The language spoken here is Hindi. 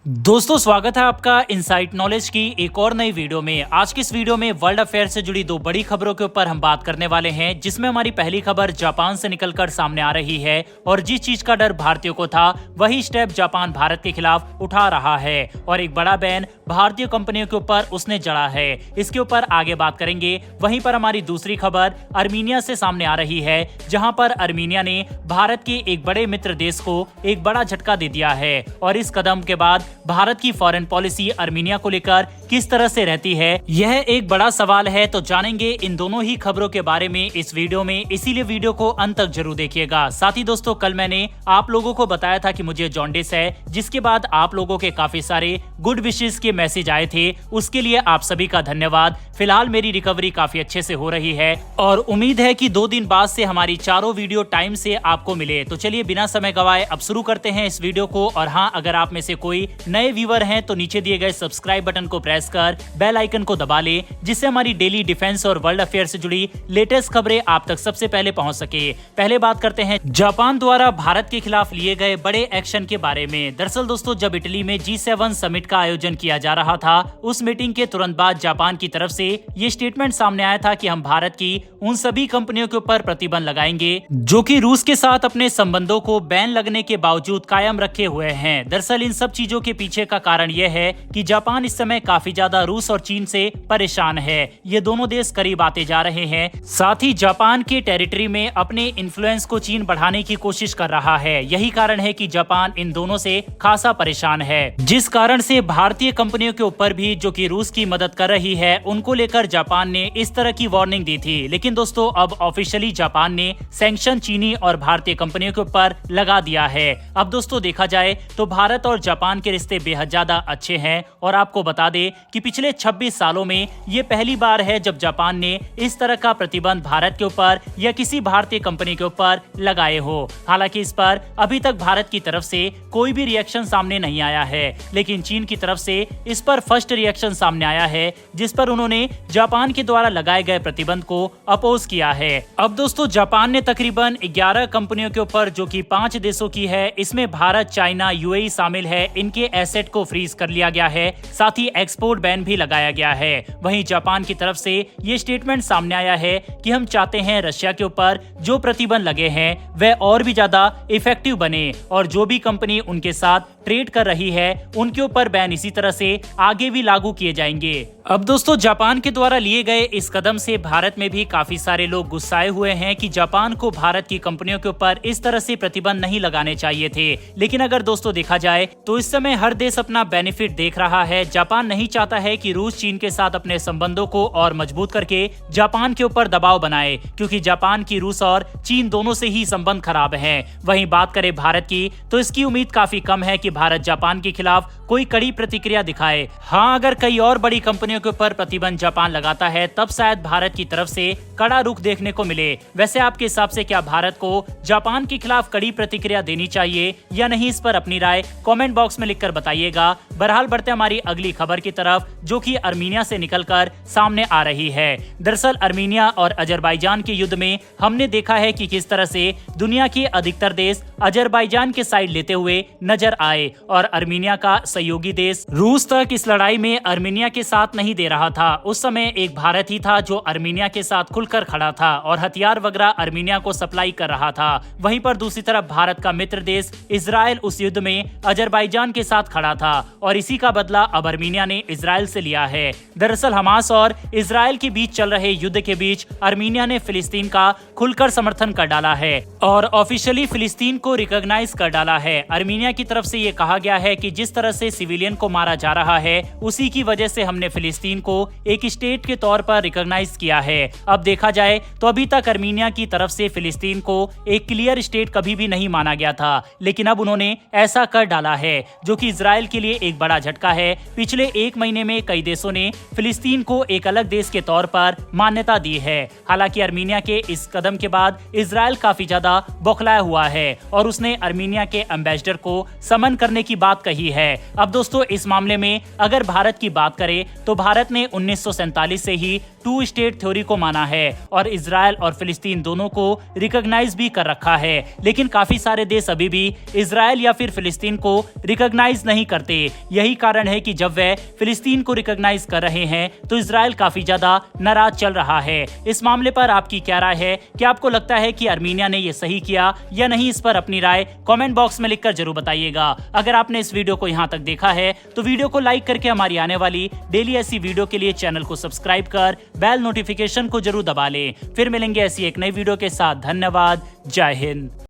दोस्तों स्वागत है आपका इनसाइट नॉलेज की एक और नई वीडियो में। आज की इस वीडियो में वर्ल्ड अफेयर से जुड़ी दो बड़ी खबरों के ऊपर हम बात करने वाले हैं, जिसमें हमारी पहली खबर जापान से निकलकर सामने आ रही है और जिस चीज का डर भारतीयों को था वही स्टेप जापान भारत के खिलाफ उठा रहा है और एक बड़ा बैन भारतीय कंपनियों के ऊपर उसने जड़ा है। इसके ऊपर आगे बात करेंगे। वहीं पर हमारी दूसरी खबर अर्मीनिया से सामने आ रही है, जहां पर अर्मीनिया ने भारत के एक बड़े मित्र देश को एक बड़ा झटका दे दिया है और इस कदम के बाद भारत की फॉरेन पॉलिसी अर्मीनिया को लेकर किस तरह से रहती है, यह एक बड़ा सवाल है। तो जानेंगे इन दोनों ही खबरों के बारे में इस वीडियो में, इसीलिए वीडियो को अंत तक जरूर देखिएगा। साथ ही दोस्तों, कल मैंने आप लोगों को बताया था कि मुझे जॉन्डिस है, जिसके बाद आप लोगों के काफी सारे गुड विशेष के मैसेज आए थे, उसके लिए आप सभी का धन्यवाद। फिलहाल मेरी रिकवरी काफी अच्छे से हो रही है और उम्मीद है कि 2 दिन बाद से हमारी चारों वीडियो टाइम से आपको मिले। तो चलिए बिना समय गवाए अब शुरू करते हैं इस वीडियो को। और हाँ, अगर आप में से कोई नए व्यूअर हैं तो नीचे दिए गए सब्सक्राइब बटन को प्रेस कर बेल आइकन को दबा ले, जिससे हमारी डेली डिफेंस और वर्ल्ड अफेयर से जुड़ी लेटेस्ट खबरें आप तक सबसे पहले पहुंच सके। पहले बात करते हैं जापान द्वारा भारत के खिलाफ लिए गए बड़े एक्शन के बारे में। दरअसल दोस्तों, जब इटली में G7 समिट का आयोजन किया जा रहा था, उस मीटिंग के तुरंत बाद जापान की तरफ से ये स्टेटमेंट सामने आया था कि हम भारत की उन सभी कंपनियों के ऊपर प्रतिबंध लगाएंगे जो कि रूस के साथ अपने संबंधों को बैन लगने के बावजूद कायम रखे हुए हैं। दरअसल इन सब चीजों के पीछे का कारण यह है कि जापान इस समय काफी ज्यादा रूस और चीन से परेशान है। ये दोनों देश करीब आते जा रहे हैं। साथ ही जापान के टेरिटरी में अपने इन्फ्लुएंस को चीन बढ़ाने की कोशिश कर रहा है। यही कारण है कि जापान इन दोनों से खासा परेशान है, जिस कारण से भारतीय कंपनियों के ऊपर भी जो कि रूस की मदद कर रही है, उनको लेकर जापान ने इस तरह की वार्निंग दी थी। लेकिन दोस्तों, अब ऑफिशियली जापान ने सैंक्शन चीनी और भारतीय कंपनियों के ऊपर लगा दिया है। अब दोस्तों देखा जाए तो भारत और जापान के रिश्ते बेहद ज्यादा अच्छे हैं और आपको बता दें कि पिछले 26 सालों में ये पहली बार है जब जापान ने इस तरह का प्रतिबंध भारत के ऊपर या किसी भारतीय कंपनी के ऊपर लगाए हो। हालांकि इस पर अभी तक भारत की तरफ से कोई भी रिएक्शन सामने नहीं आया है, लेकिन चीन की तरफ से इस पर फर्स्ट रिएक्शन सामने आया है, जिस पर उन्होंने जापान के द्वारा लगाए गए प्रतिबंध को अपोज किया है। अब दोस्तों, जापान ने तकरीबन 11 कंपनियों के ऊपर, जो कि 5 देशों की है, इसमें भारत, चाइना, यूएई शामिल है, इनके एसेट को फ्रीज कर लिया गया है। साथ ही एक्सपोर्ट बैन भी लगाया गया है। वहीं जापान की तरफ से ये स्टेटमेंट सामने आया है कि हम चाहते हैं रशिया के ऊपर जो प्रतिबंध लगे हैं वह और भी ज्यादा इफेक्टिव बने और जो भी कंपनी उनके साथ ट्रेड कर रही है उनके ऊपर बैन इसी तरह से आगे भी लागू किए जाएंगे। अब दोस्तों, जापान के द्वारा लिए गए इस कदम से भारत में भी काफी सारे लोग गुस्साए हुए हैं कि जापान को भारत की कंपनियों के ऊपर इस तरह से प्रतिबंध नहीं लगाने चाहिए थे। लेकिन अगर दोस्तों देखा जाए तो इस समय हर देश अपना बेनिफिट देख रहा है। जापान नहीं चाहता है कि रूस चीन के साथ अपने संबंधों को और मजबूत करके जापान के ऊपर दबाव बनाए, क्योंकि जापान की रूस और चीन दोनों से ही संबंध खराब हैं। वहीं बात करें भारत की, तो इसकी उम्मीद काफी कम है कि भारत जापान के खिलाफ कोई कड़ी प्रतिक्रिया दिखाए। हाँ, अगर कई और बड़ी कंपनियों के ऊपर प्रतिबंध जापान लगाता है तब शायद भारत की तरफ से कड़ा रुख देखने को मिले। वैसे आपके हिसाब से क्या भारत को जापान के खिलाफ कड़ी प्रतिक्रिया देनी चाहिए या नहीं, इस पर अपनी राय कमेंट बॉक्स में लिखकर बताइएगा। बहरहाल बढ़ते हमारी अगली खबर की तरफ, जो कि अर्मीनिया से निकलकर सामने आ रही है। दरअसल अर्मीनिया और अजरबैजान के युद्ध में हमने देखा है कि किस तरह से दुनिया के अधिकतर देश अजरबैजान के साइड लेते हुए नजर आए और अर्मीनिया का सहयोगी देश रूस तक इस लड़ाई में अर्मीनिया के साथ नहीं दे रहा था। उस समय एक भारत ही था जो अर्मीनिया के साथ खुलकर खड़ा था और हथियार वगैरह अर्मीनिया को सप्लाई कर रहा था। वहीं पर दूसरी तरफ भारत का मित्र देश इजराइल उस युद्ध में अजरबैजान के साथ खड़ा था और इसी का बदला अब अर्मीनिया ने इजराइल से लिया है। दरअसल हमास और इजराइल के बीच चल रहे युद्ध के बीच अर्मीनिया ने फिलिस्तीन का खुलकर समर्थन कर डाला है और ऑफिशियली फिलिस्तीन को रिकॉग्नाइज कर डाला है। अर्मीनिया की तरफ से ये कहा गया है कि जिस तरह से सिविलियन को मारा जा रहा है, उसी की वजह से हमने फिलिस्तीन को एक स्टेट के तौर पर रिकॉग्नाइज किया है। अब देखा जाए तो अभी तक अर्मीनिया की तरफ से फिलिस्तीन को एक क्लियर स्टेट कभी भी नहीं माना गया था, लेकिन अब उन्होंने ऐसा कर डाला है, जो कि इजराइल के लिए एक बड़ा झटका है। पिछले 1 महीने में कई देशों ने फिलिस्तीन को एक अलग देश के तौर पर मान्यता दी है। हालांकि अर्मीनिया के इस कदम के बाद इजराइल काफी ज्यादा बौखलाया हुआ है और उसने अर्मीनिया के एम्बेसडर को समन खत्म करने की बात कही है। अब दोस्तों इस मामले में अगर भारत की बात करें तो भारत ने 1947 से ही 2 स्टेट थ्योरी को माना है और इजराइल और फिलिस्तीन दोनों को रिकॉग्नाइज भी कर रखा है। लेकिन काफी सारे देश अभी भी इजराइल या फिर फिलिस्तीन को रिकॉग्नाइज नहीं करते। यही कारण है कि जब वे फिलिस्तीन को रिकॉग्नाइज कर रहे हैं तो इजराइल काफी ज्यादा नाराज चल रहा है। इस मामले पर आपकी क्या राय है? क्या आपको लगता है कि आर्मीनिया ने यह सही किया या नहीं? इस पर अपनी राय कमेंट बॉक्स में लिखकर जरूर बताइएगा। अगर आपने इस वीडियो को यहां तक देखा है तो वीडियो को लाइक करके हमारी आने वाली डेली ऐसी वीडियो के लिए चैनल को सब्सक्राइब कर बेल नोटिफिकेशन को जरूर दबा लें। फिर मिलेंगे ऐसी एक नई वीडियो के साथ। धन्यवाद। जय हिंद।